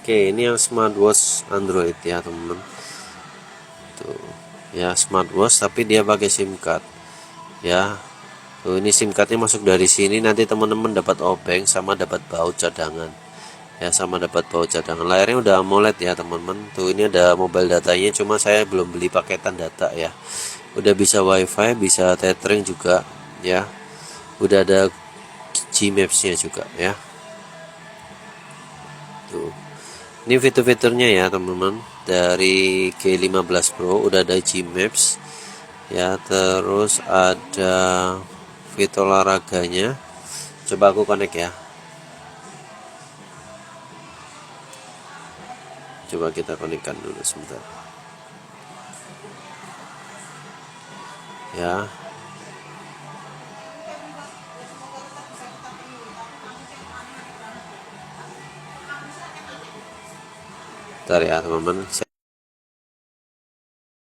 Oke, ini yang smartwatch Android ya teman-teman. Tuh ya, smartwatch tapi dia pakai SIM card ya. Tuh, ini SIM cardnya masuk dari sini. Nanti teman-teman dapat obeng sama dapat baut cadangan ya, sama dapat baut cadangan. Layarnya udah AMOLED ya teman-teman. Tuh, ini ada mobile datanya, cuma saya belum beli paketan data ya. Udah bisa wifi, bisa tethering juga ya. Udah ada Gmaps nya juga ya. Tuh, ini fitur-fiturnya ya teman-teman. Dari G15 Pro udah ada Gmaps ya, terus ada fitur olahraganya. Coba aku connect ya. Coba kita konekkan dulu sebentar ya. Bentar ya teman-teman.